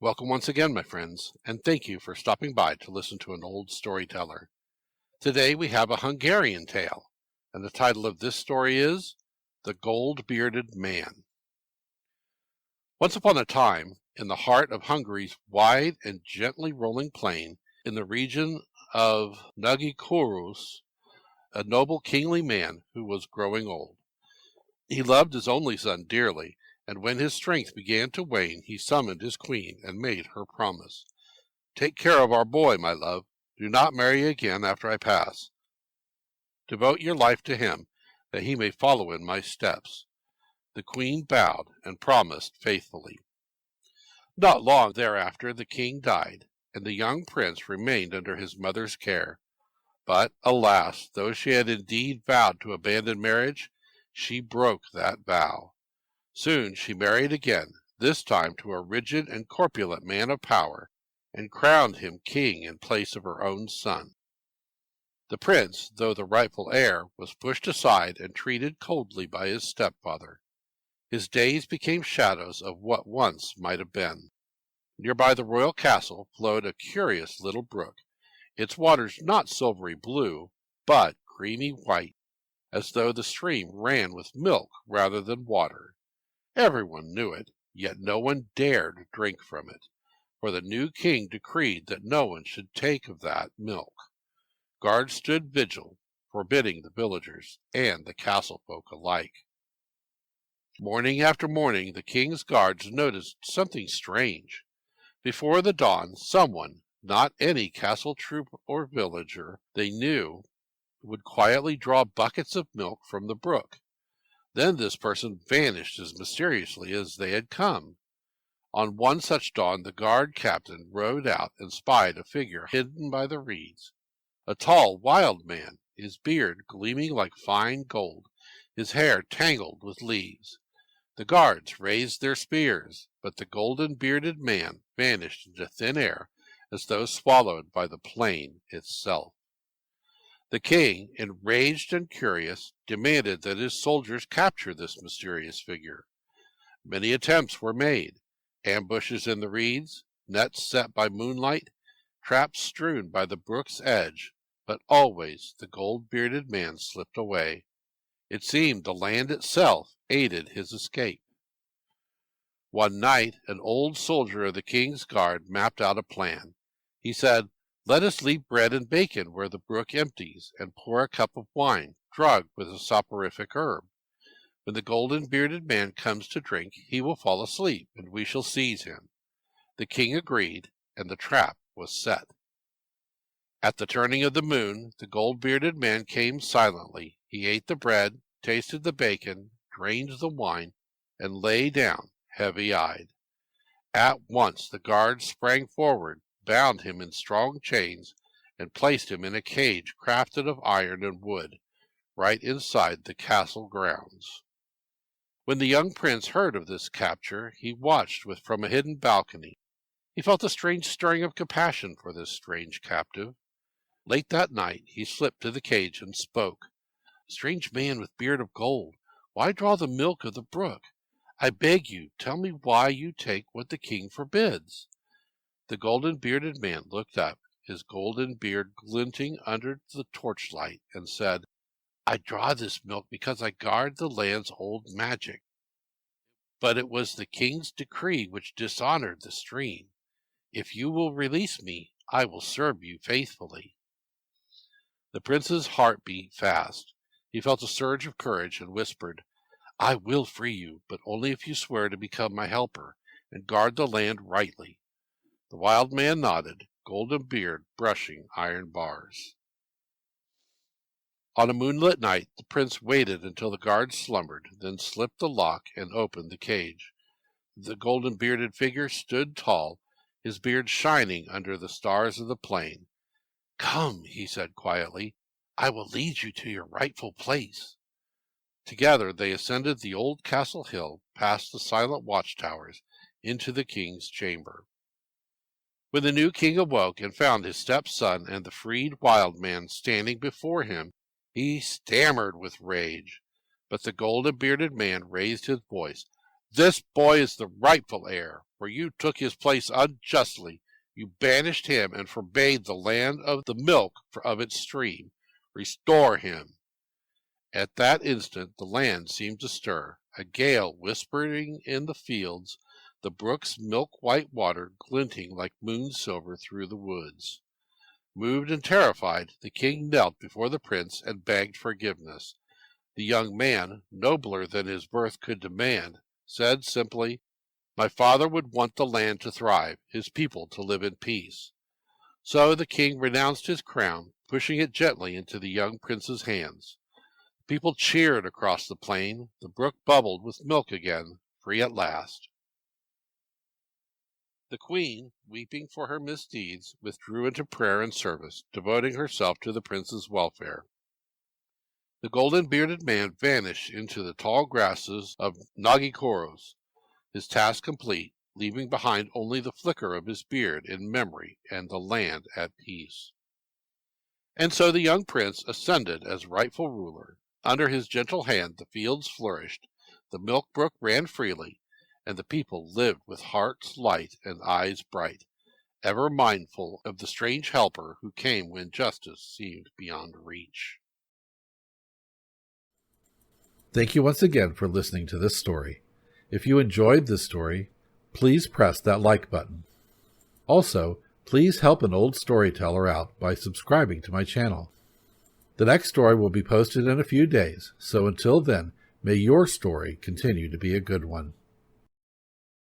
Welcome once again, my friends, and thank you for stopping by to listen to an old storyteller. Today we have a Hungarian tale, and the title of this story is The Gold-Bearded Man. Once upon a time, in the heart of Hungary's wide and gently rolling plain, in the region of Nagykorús, a noble kingly man who was growing old. He loved his only son dearly, and when his strength began to wane, he summoned his queen and made her promise. "Take care of our boy, my love. Do not marry again after I pass. Devote your life to him, that he may follow in my steps." The queen bowed and promised faithfully. Not long thereafter the king died, and the young prince remained under his mother's care. But, alas, though she had indeed vowed to abandon marriage, she broke that vow. Soon she married again, this time to a rigid and corpulent man of power, and crowned him king in place of her own son. The prince, though the rightful heir, was pushed aside and treated coldly by his stepfather. His days became shadows of what once might have been. Nearby the royal castle flowed a curious little brook, its waters not silvery blue, but creamy white, as though the stream ran with milk rather than water. Everyone knew it, yet no one dared drink from it, for the new king decreed that no one should take of that milk. Guards stood vigil, forbidding the villagers and the castle folk alike. Morning after morning the king's guards noticed something strange. Before the dawn, someone, not any castle troop or villager they knew, would quietly draw buckets of milk from the brook. Then this person vanished as mysteriously as they had come. On one such dawn the guard captain rode out and spied a figure hidden by the reeds. A tall, wild man, his beard gleaming like fine gold, his hair tangled with leaves. The guards raised their spears, but the golden-bearded man vanished into thin air as though swallowed by the plain itself. The king, enraged and curious, demanded that his soldiers capture this mysterious figure. Many attempts were made, ambushes in the reeds, nets set by moonlight, traps strewn by the brook's edge, but always the gold-bearded man slipped away. It seemed the land itself aided his escape. One night an old soldier of the king's guard mapped out a plan. He said, "Let us leave bread and bacon where the brook empties, and pour a cup of wine, drugged with a soporific herb. When the golden-bearded man comes to drink, he will fall asleep, and we shall seize him." The king agreed, and the trap was set. At the turning of the moon, the gold-bearded man came silently. He ate the bread, tasted the bacon, drained the wine, and lay down, heavy-eyed. At once the guards sprang forward, bound him in strong chains, and placed him in a cage crafted of iron and wood, right inside the castle grounds. When the young prince heard of this capture, he watched from a hidden balcony. He felt a strange stirring of compassion for this strange captive. Late that night he slipped to the cage and spoke. "Strange man with beard of gold, why draw the milk of the brook? I beg you, tell me why you take what the king forbids." The golden-bearded man looked up, his golden beard glinting under the torchlight, and said, "I draw this milk because I guard the land's old magic. But it was the king's decree which dishonored the stream. If you will release me, I will serve you faithfully." The prince's heart beat fast. He felt a surge of courage and whispered, "I will free you, but only if you swear to become my helper and guard the land rightly." The wild man nodded, golden beard brushing iron bars. On a moonlit night the prince waited until the guards slumbered, then slipped the lock and opened the cage. The golden-bearded figure stood tall, his beard shining under the stars of the plain. "Come," he said quietly, "I will lead you to your rightful place." Together they ascended the old castle hill, past the silent watchtowers, into the king's chamber. When the new king awoke and found his stepson and the freed wild man standing before him, he stammered with rage. But the golden-bearded man raised his voice. This boy is the rightful heir, for you took his place unjustly. You banished him and forbade the land of the milk of its stream. Restore him." At that instant the land seemed to stir, a gale whispering in the fields, the brook's milk-white water glinting like moon silver through the woods. Moved and terrified, the king knelt before the prince and begged forgiveness. The young man, nobler than his birth could demand, said simply, "My father would want the land to thrive, his people to live in peace." So the king renounced his crown, pushing it gently into the young prince's hands. People cheered across the plain. The brook bubbled with milk again, free at last. The queen, weeping for her misdeeds, withdrew into prayer and service, devoting herself to the prince's welfare. The golden-bearded man vanished into the tall grasses of Nagikoros, his task complete, leaving behind only the flicker of his beard in memory and the land at peace. And so the young prince ascended as rightful ruler. Under his gentle hand the fields flourished, the milk brook ran freely, and the people lived with hearts light and eyes bright, ever mindful of the strange helper who came when justice seemed beyond reach. Thank you once again for listening to this story. If you enjoyed this story, please press that like button. Also, please help an old storyteller out by subscribing to my channel. The next story will be posted in a few days, so until then, may your story continue to be a good one.